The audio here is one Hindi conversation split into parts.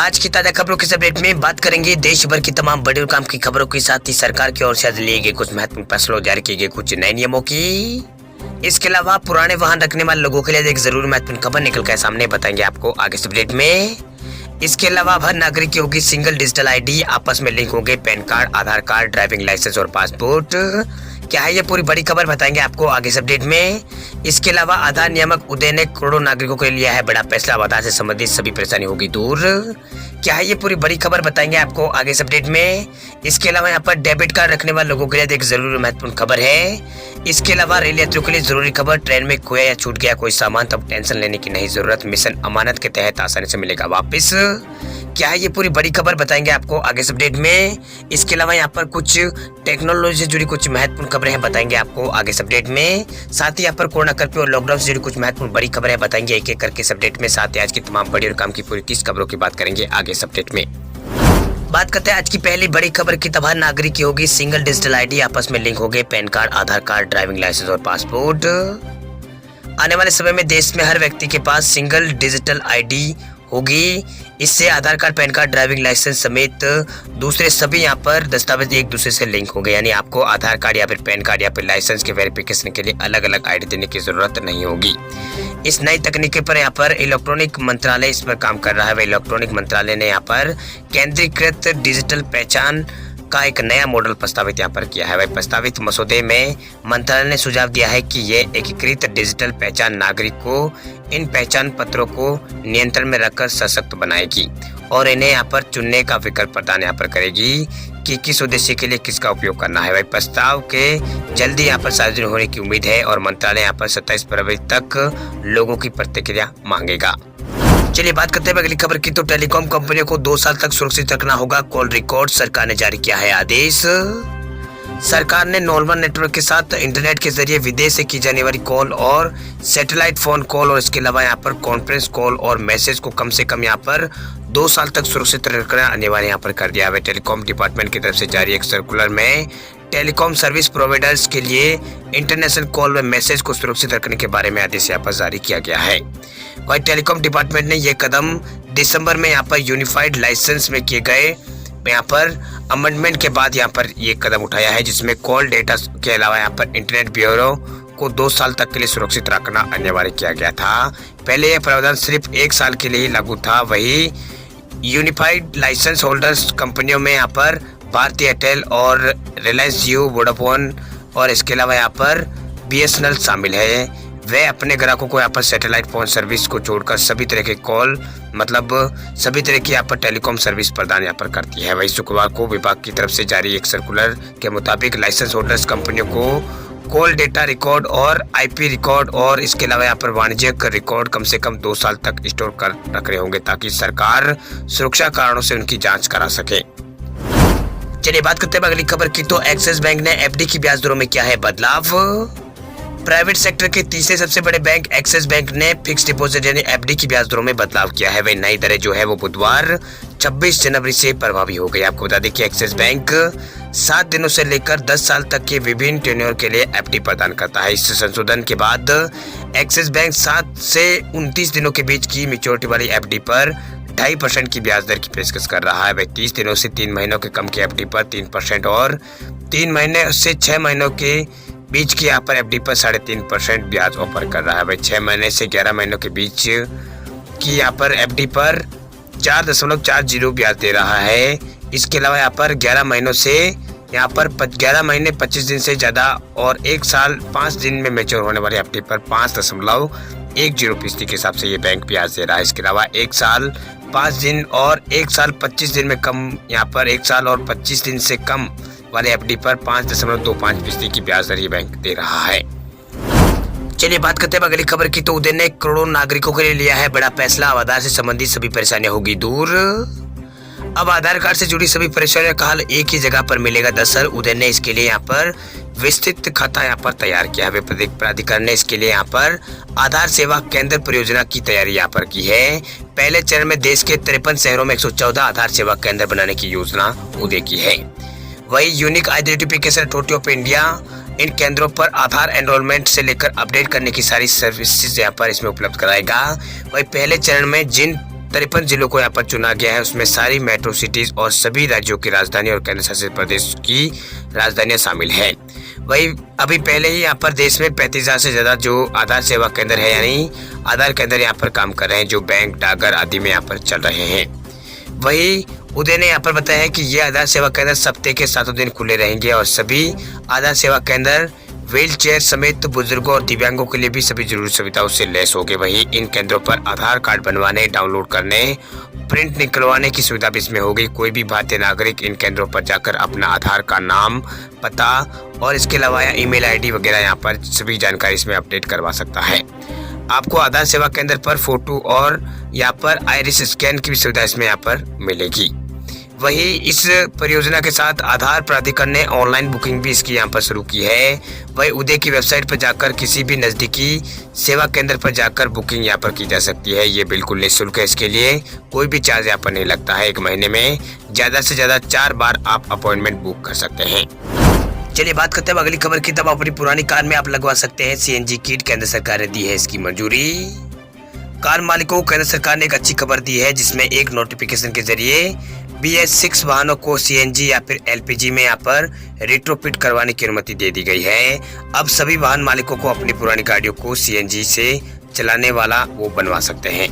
आज की ताजा खबरों के अपडेट में बात करेंगे देश भर की तमाम बड़े और काम की खबरों के साथ ही सरकार की ओर से आज लिए गए कुछ महत्वपूर्ण फैसलों, जारी किए गए कुछ नए नियमों की। इसके अलावा पुराने वाहन रखने वाले लोगों के लिए एक जरूरी महत्वपूर्ण खबर निकल कर सामने बताएंगे आपको आगे इस अपडेट में। इसके अलावा हर नागरिक की होगी सिंगल डिजिटल आईडी, आपस में लिंक होंगे पैन कार्ड, आधार कार्ड, ड्राइविंग लाइसेंस और पासपोर्ट। क्या है ये पूरी बड़ी खबर बताएंगे आपको आगे इस अपडेट में। इसके अलावा आधार नियामक उदय ने करोड़ों नागरिकों के लिए लिया है बड़ा फैसला, आधार से संबंधित सभी परेशानी होगी दूर। क्या है ये पूरी बड़ी खबर बताएंगे आपको आगे इस अपडेट में। इसके अलावा यहाँ पर डेबिट कार्ड रखने वाले लोगों के लिए एक जरूरी महत्वपूर्ण खबर है। इसके अलावा रेल यात्रियों के लिए जरूरी खबर, ट्रेन में खोया या छूट गया कोई सामान तब टेंशन लेने की नहीं जरूरत, मिशन अमानत के तहत आसानी से मिलेगा वापस। क्या है ये पूरी बड़ी खबर बताएंगे आपको आगे इस अपडेट में। इसके अलावा यहाँ पर कुछ टेक्नोलॉजी से जुड़ी कुछ महत्वपूर्ण खबरें हैं बताएंगे आपको आगे इस अपडेट में। साथ ही यहाँ पर कोरोना कर्फ्यू और लॉकडाउन से जुड़ी कुछ महत्वपूर्ण बड़ी खबरें बताएंगे एक एक करके इस अपडेट में। साथ ही आज की तमाम बड़ी और काम की पूरी 30 खबरों की बात करेंगे आगे इस अपडेट में। बात करते हैं आज की पहली बड़ी खबर की। तब हर नागरिक की होगी सिंगल डिजिटल आईडी, आपस में लिंक हो गए पैन कार्ड, आधार कार्ड, ड्राइविंग लाइसेंस और पासपोर्ट। आने वाले समय में देश में हर व्यक्ति के पास सिंगल डिजिटल आईडी होगी। इससे Aadhaar card, PAN card, driving licence समेत दूसरे सभी यहाँ पर दस्तावेज एक दूसरे से लिंक हो गए, यानी आपको आधार कार्ड या फिर पैन कार्ड या फिर लाइसेंस के वेरिफिकेशन के लिए अलग अलग आईडी देने की जरूरत नहीं होगी। इस नई तकनीकी पर यहाँ पर इलेक्ट्रॉनिक मंत्रालय इस पर काम कर रहा है। वह इलेक्ट्रॉनिक मंत्रालय ने यहाँ पर केंद्रीकृत डिजिटल पहचान का एक नया मॉडल प्रस्तावित यहाँ पर किया है। वह प्रस्तावित मसौदे में मंत्रालय ने सुझाव दिया है कि ये एकीकृत डिजिटल पहचान नागरिक को इन पहचान पत्रों को नियंत्रण में रखकर सशक्त बनाएगी और इन्हें यहाँ पर चुनने का विकल्प प्रदान यहाँ पर करेगी कि किस उद्देश्य के लिए किसका उपयोग करना है। वह प्रस्ताव के जल्दी यहाँ पर सार्वजनिक होने की उम्मीद है और मंत्रालय यहाँ पर 27 फरवरी तक लोगों की प्रतिक्रिया मांगेगा। चलिए बात करते हैं अगली खबर की। तो टेलीकॉम कंपनियों को 2 साल तक सुरक्षित रखना होगा कॉल रिकॉर्ड, सरकार ने जारी किया है आदेश। सरकार ने नॉर्मल नेटवर्क के साथ इंटरनेट के जरिए विदेश से की जाने वाली कॉल और सैटेलाइट फोन कॉल और इसके अलावा यहाँ पर कॉन्फ्रेंस कॉल और मैसेज को कम से कम यहाँ पर 2 साल तक सुरक्षित रखना अनिवार्य यहाँ पर कर दिया है। टेलीकॉम डिपार्टमेंट की तरफ से जारी एक सर्कुलर में टेलीकॉम सर्विस प्रोवाइडर्स के लिए इंटरनेशनल कॉल व मैसेज को सुरक्षित रखने के बारे में आदेश यहाँ पर जारी किया गया है। वही टेलीकॉम डिपार्टमेंट ने यह कदम दिसंबर में यहाँ पर यूनिफाइड लाइसेंस में किए गए यहाँ पर अमेंडमेंट के बाद यहाँ पर ये कदम उठाया है, जिसमें कॉल डेटा के अलावा यहाँ पर इंटरनेट ब्यूरो को 2 साल तक के लिए सुरक्षित रखना अनिवार्य किया गया था। पहले यह प्रावधान सिर्फ 1 साल के लिए ही लागू था। वही यूनिफाइड लाइसेंस होल्डर्स कंपनियों में यहाँ पर भारतीय एयरटेल और रिलायंस जियो, वोडाफोन और इसके अलावा यहाँ पर BSNL शामिल है। वे अपने ग्राहकों को यहाँ पर सैटेलाइट फोन सर्विस को छोड़कर सभी तरह के कॉल सभी तरह की यहाँ पर टेलीकॉम सर्विस प्रदान यहाँ पर करती है। वही शुक्रवार को विभाग की तरफ से जारी एक सर्कुलर के मुताबिक लाइसेंस होल्डर्स कंपनियों को कॉल डेटा रिकॉर्ड और IP रिकॉर्ड और इसके अलावा यहाँ पर वाणिज्यिक रिकॉर्ड कम से कम 2 साल तक स्टोर कर रख रहे होंगे ताकि सरकार सुरक्षा कारणों से उनकी जाँच करा सके। चलिए बात करते हैं अगली खबर की। तो एक्सिस बैंक ने FD की ब्याज दरों में किया है बदलाव। प्राइवेट सेक्टर के तीसरे सबसे बड़े बैंक एक्सिस बैंक ने फिक्स डिपॉजिट यानी FD की ब्याज दरों में बदलाव किया है। वही नई दरें जो है वो बुधवार 26 जनवरी से प्रभावी हो गई। आपको बता दें कि एक्सिस बैंक 7 दिनों से लेकर 10 साल तक के विभिन्न टेन्योर के लिए FD प्रदान करता है। इस संशोधन के बाद एक्सिस बैंक 7 से 29 दिनों के बीच की मैच्योरिटी वाली FD पर 2.5% की ब्याज दर की पेशकश कर रहा है। वह 30 दिनों से 3 महीनों के कम की FD पर 3% और 3 महीने से 6 महीनों के बीच की यहाँ पर FD पर 3.5% ब्याज ऑफर कर रहा है। वह 6 महीने से 11 महीनों के बीच की यहाँ पर FD पर 4.40 ब्याज दे रहा है। इसके अलावा यहाँ पर 11 महीनों से यहाँ पर 11 महीने 25 दिन से ज़्यादा और 1 साल 5 दिन में मैच्योर होने वाली FD पर 5.10% के हिसाब से ये बैंक ब्याज दे रहा है। इसके अलावा 1 साल 5 दिन और 1 साल 25 दिन में कम यहाँ पर 1 साल और 25 दिन से कम वाले FD पर 5.25% की ब्याज दर ये बैंक दे रहा है। चलिए बात करते हैं अगली खबर की। तो उदय ने करोड़ों नागरिकों के लिए लिया है बड़ा फैसला, आधार से संबंधित सभी परेशानियां होगी दूर। अब आधार कार्ड से जुड़ी सभी परेशानियों का हल एक ही जगह पर मिलेगा। दरअसल उदय ने इसके लिए यहाँ पर विस्तृत खाता यहाँ पर तैयार किया है। प्राधिकरण ने इसके लिए यहाँ पर आधार सेवा केंद्र परियोजना की तैयारी यहाँ पर की है। पहले चरण में देश के 53 शहरों में 114 आधार सेवा केंद्र बनाने की योजना उदय की है। वही unique identification authority of India in केंद्रों पर आधार एनरोलमेंट से लेकर अपडेट करने की सारी सर्विसेज यहाँ पर इसमें उपलब्ध कराएगा। वही पहले चरण में जिन 53 जिलों को यहाँ पर चुना गया है। उसमें सारी मेट्रो सिटीज और सभी राज्यों की राजधानी और केंद्र शासित प्रदेश की राजधानियां शामिल है। वही अभी पहले ही यहाँ पर देश में 35,000 से ज्यादा जो आधार सेवा केंद्र है यानी आधार केंद्र यहाँ पर काम कर रहे हैं, जो बैंक, डाकघर आदि में यहाँ पर चल रहे हैं। वही उदय ने यहाँ पर बताया है कि ये आधार सेवा केंद्र सप्ताह के 7 दिन खुले रहेंगे और सभी आधार सेवा केंद्र व्हील चेयर समेत बुजुर्गों और दिव्यांगों के लिए भी सभी जरूरी सुविधाओं से लैस होंगे। वही इन केंद्रों पर आधार कार्ड बनवाने, डाउनलोड करने, प्रिंट निकलवाने की सुविधा भी इसमें होगी। कोई भी भारतीय नागरिक इन केंद्रों पर जाकर अपना आधार का नाम, पता और इसके अलावा ईमेल आईडी वगैरह यहाँ पर सभी जानकारी इसमें अपडेट करवा सकता है। आपको आधार सेवा केंद्र पर फोटो और यहाँ पर आइरिस स्कैन की भी सुविधा इसमें यहाँ पर मिलेगी। वही इस परियोजना के साथ आधार प्राधिकरण ने ऑनलाइन बुकिंग भी इसकी यहाँ पर शुरू की है। वही उदय की वेबसाइट पर जाकर किसी भी नजदीकी सेवा केंद्र पर जाकर बुकिंग यहाँ पर की जा सकती है। ये बिल्कुल निःशुल्क है, इसके लिए कोई भी चार्ज यहाँ पर नहीं लगता है। एक महीने में ज्यादा से ज्यादा 4 बार आप अपॉइंटमेंट बुक कर सकते हैं। चलिए बात करते हैं अगली खबर की। तब अपनी पुरानी कार में आप लगवा सकते हैं सीएनजी किट, केंद्र सरकार ने दी है इसकी मंजूरी। कार मालिकों को केंद्र सरकार ने एक अच्छी खबर दी है, जिसमें एक नोटिफिकेशन के जरिए BS6 वाहनों को सीएनजी या फिर एलपीजी में यहाँ पर रिट्रोफिट करवाने की अनुमति दे दी गई है। अब सभी वाहन मालिकों को अपनी पुरानी गाड़ियों को सीएनजी से चलाने वाला वो बनवा सकते हैं।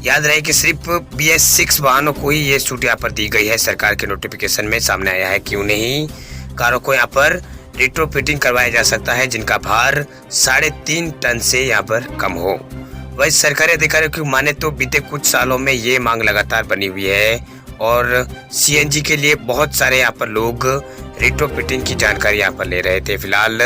याद रहे कि सिर्फ BS6 वाहनों को ही ये छूट यहाँ पर दी गई है। सरकार के नोटिफिकेशन में सामने आया है कि उन्हें ही कारों को यहाँ पर रिट्रोफिटिंग करवाया जा सकता है जिनका भार 3.5 टन से यहाँ पर कम हो। वही सरकारी अधिकारियों की माने तो बीते कुछ सालों में ये मांग लगातार बनी हुई है और सीएनजी के लिए बहुत सारे यहाँ पर लोग रिट्रोफिटिंग की जानकारी यहाँ पर ले रहे थे। फिलहाल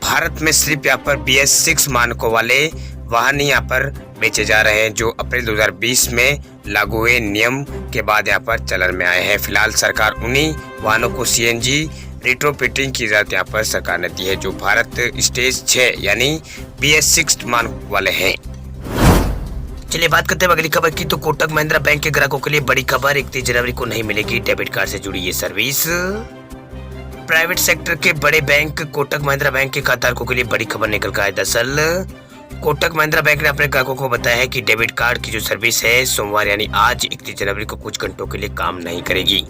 भारत में सिर्फ यहाँ पर BS6 मानकों वाले वाहन ही यहाँ पर बेचे जा रहे हैं, जो अप्रैल 2020 में लागू हुए नियम के बाद यहाँ पर चलन में आए हैं। फिलहाल सरकार उन्हीं वाहनों को सीएनजी रिट्रोफिटिंग की इजाजत यहाँ पर सरकार ने दी है, जो भारत स्टेज 6 यानी BS6 मानक वाले हैं। चलिए बात करते हैं अगली खबर की। तो कोटक महिंद्रा बैंक के ग्राहकों के लिए बड़ी खबर, 31 जनवरी को नहीं मिलेगी डेबिट कार्ड से जुड़ी ये सर्विस। प्राइवेट सेक्टर के बड़े बैंक कोटक महिंद्रा बैंक के खाताधारकों के लिए बड़ी खबर निकल कर है। दरअसल कोटक महिंद्रा बैंक ने अपने ग्राहकों को बताया है कि डेबिट कार्ड की जो सर्विस है सोमवार यानी आज 31 जनवरी को कुछ घंटों के लिए काम नहीं करेगी।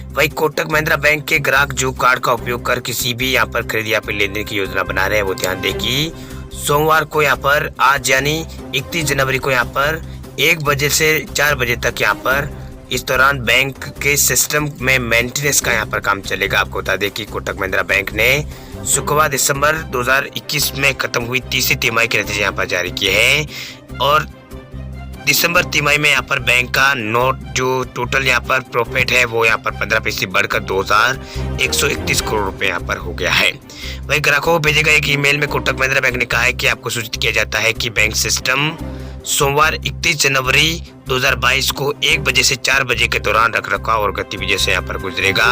वही कोटक महिंद्रा बैंक के ग्राहक जो कार्ड का उपयोग कर किसी भी यहाँ पर खरीद या फिर लेन देन की योजना बना रहे हैं वो ध्यान दें कि सोमवार को यहाँ पर आज यानी 31 जनवरी को यहाँ पर 1 बजे से 4 बजे तक यहाँ पर इस दौरान बैंक के सिस्टम में मेंटेनेंस का यहाँ पर काम चलेगा। आपको बता दें कि कोटक महिंद्रा बैंक ने शुक्रवार दिसंबर 2021 में खत्म हुई तीसरी तिमाही के नतीजे यहाँ पर जारी किए हैं और दिसंबर तिमाही में यहाँ पर बैंक का नोट जो टोटल यहाँ पर प्रॉफिट है वो यहाँ पर 15% बढ़कर 2,131 करोड़ रुपए यहाँ पर हो गया है। वही ग्राहकों को भेजे गए एक ईमेल में कोटक महिंद्रा बैंक ने कहा है कि आपको सूचित किया जाता है कि बैंक सिस्टम सोमवार 31 जनवरी 2022 को 1 बजे से 4 बजे के दौरान रखरखाव और गतिविधियों से यहाँ पर गुजरेगा।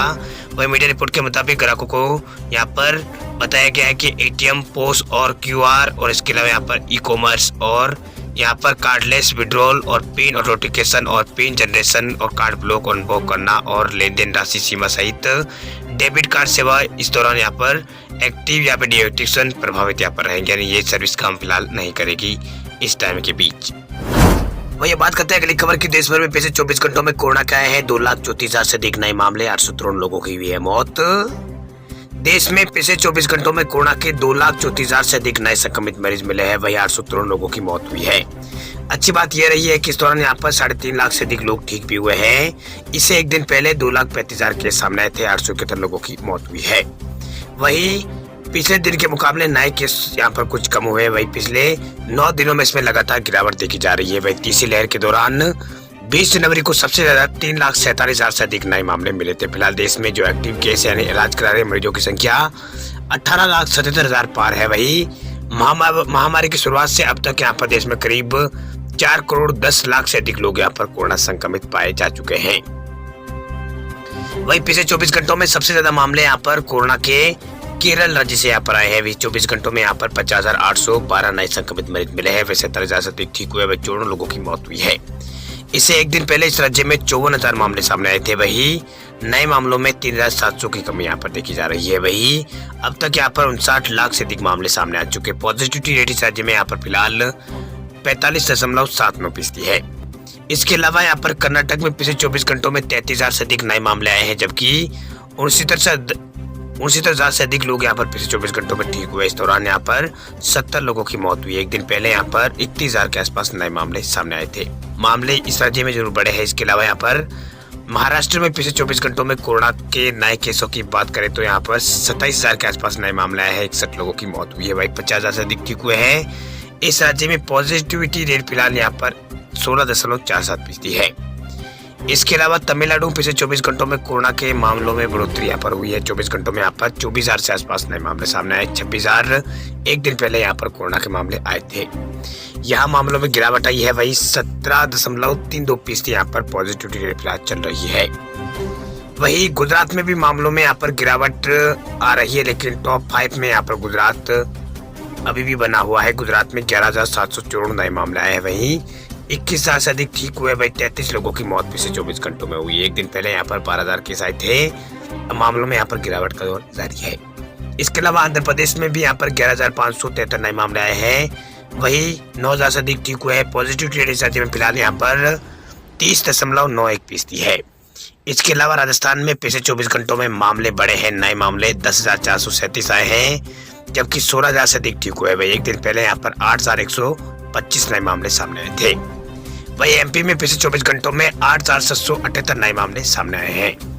वही मीडिया रिपोर्ट के मुताबिक ग्राहकों को यहाँ पर बताया गया है कि ATM, पोस्ट और QR और इसके अलावा यहाँ पर ई-कॉमर्स और यहाँ पर कार्डलेस विड्रॉल और पिन ऑथेंटिकेशन और पिन जनरेशन और कार्ड ब्लॉक अनब्लॉक करना और लेन देन राशि सीमा सहित डेबिट कार्ड सेवा इस दौरान यहाँ पर एक्टिव या फिर डीएक्टिवेशन प्रभावित यहाँ पर रहेंगे, यानी ये सर्विस काम फिलहाल नहीं करेगी इस टाइम के बीच। वही बात करते हैं अगली खबर की। देश भर में पिछले 24 घंटों में कोरोना के आए हैं 2,34,000 से अधिक नए मामले, 853 लोगों की हुई है मौत। देश में पिछले 24 घंटों में कोरोना के 2,34,000 से अधिक नए संक्रमित मरीज मिले हैं, वही 853 लोगों की मौत हुई है। अच्छी बात यह रही है कि इस दौरान यहाँ पर 3.5 लाख से अधिक लोग ठीक भी हुए हैं। इससे एक दिन पहले 2,35,000 केस सामने आए थे, 871 लोगों की मौत हुई है। वही पिछले दिन के मुकाबले नए केस यहाँ पर कुछ कम हुए। वही पिछले 9 दिनों में इसमें लगातार गिरावट देखी जा रही है। वही तीसरी लहर के दौरान 20 जनवरी को सबसे ज्यादा 3,47,000 से अधिक नए मामले मिले थे। फिलहाल देश में जो एक्टिव केस यानी इलाज करा रहे मरीजों की संख्या 18,77,000 पार है। वही महामारी की शुरुआत से अब तक यहाँ पर देश में करीब 4 करोड़ 10 लाख से अधिक लोग यहाँ पर कोरोना संक्रमित पाए जा चुके हैं। वही पिछले 24 घंटों में सबसे ज्यादा मामले यहाँ पर कोरोना के केरल राज्य से यहाँ पर आए हैं। 24 घंटों में यहाँ पर 50,812 नए संक्रमित मरीज मिले हैं। वैसे 70,000 से अधिक ठीक हुए, 54 लोगों की मौत हुई है। इससे एक दिन पहले इस राज्य में 54,000 मामले सामने आए थे। वही नए मामलों में 3,700 की कमी यहाँ पर देखी जा रही है। वही अब तक यहाँ पर 59 लाख से अधिक मामले सामने आ चुके। पॉजिटिविटी रेट इस राज्य में यहाँ पर फिलहाल 45.79% है। इसके अलावा यहाँ पर कर्नाटक में पिछले 24 घंटों में 33,000 से अधिक नए मामले आए हैं, जबकि 69,000 से अधिक लोग यहाँ पर पिछले 24 घंटों में ठीक हुए। इस दौरान यहाँ पर 70 लोगों की मौत हुई। एक दिन पहले यहाँ पर 31,000 के आसपास नए मामले सामने आए थे। मामले इस राज्य में जरूर बढ़े हैं। इसके अलावा यहाँ पर महाराष्ट्र में पिछले 24 घंटों में कोरोना के नए केसों की बात करें तो यहाँ पर 27,000 के आसपास नए मामले आए हैं। 61 लोगों की मौत हुई है। भाई 50,000 से अधिक ठीक हुए हैं। इस राज्य में पॉजिटिविटी रेट फिलहाल यहाँ पर 16.47% है। इसके अलावा तमिलनाडु में पिछले 24 घंटों में कोरोना के मामलों में बढ़ोतरी यहाँ पर हुई है। 24 घंटों में यहाँ पर 24,000 से आसपास नए मामले सामने आए। 26,000 एक दिन पहले यहाँ पर कोरोना के मामले आए थे। यहाँ मामलों में गिरावट आई है। वही 17.32% यहाँ पर पॉजिटिविटी रेट फिलहाल चल रही है। वही गुजरात में भी मामलों में यहाँ पर गिरावट आ रही है, लेकिन टॉप 5 में यहाँ पर गुजरात अभी भी बना हुआ है। गुजरात में 11,794 नए मामले आए हैं। वहीं 21,000 से अधिक ठीक हुए। भाई 33 लोगों की मौत पिछले 24 घंटों में हुई। एक दिन पहले यहाँ पर 12,000 केस आए थे। मामलों में यहाँ पर गिरावट का दौर जारी है। इसके अलावा आंध्र प्रदेश में भी यहाँ पर 11,573 नए मामले आए हैं। वही 9,000 से अधिक ठीक हुए हैं। पॉजिटिविटी रेट इस राज्य में फिलहाल यहाँ पर 30.91% है। इसके अलावा राजस्थान में पिछले 24 घंटों में मामले बढ़े हैं। नए मामले 10,437 आए हैं, जबकि 16,000 से अधिक ठीक हुए। वही एक दिन पहले यहाँ पर 8,125 नए मामले सामने आए थे। वही एमपी में पिछले 24 घंटों में 8,778 नए मामले सामने आए हैं।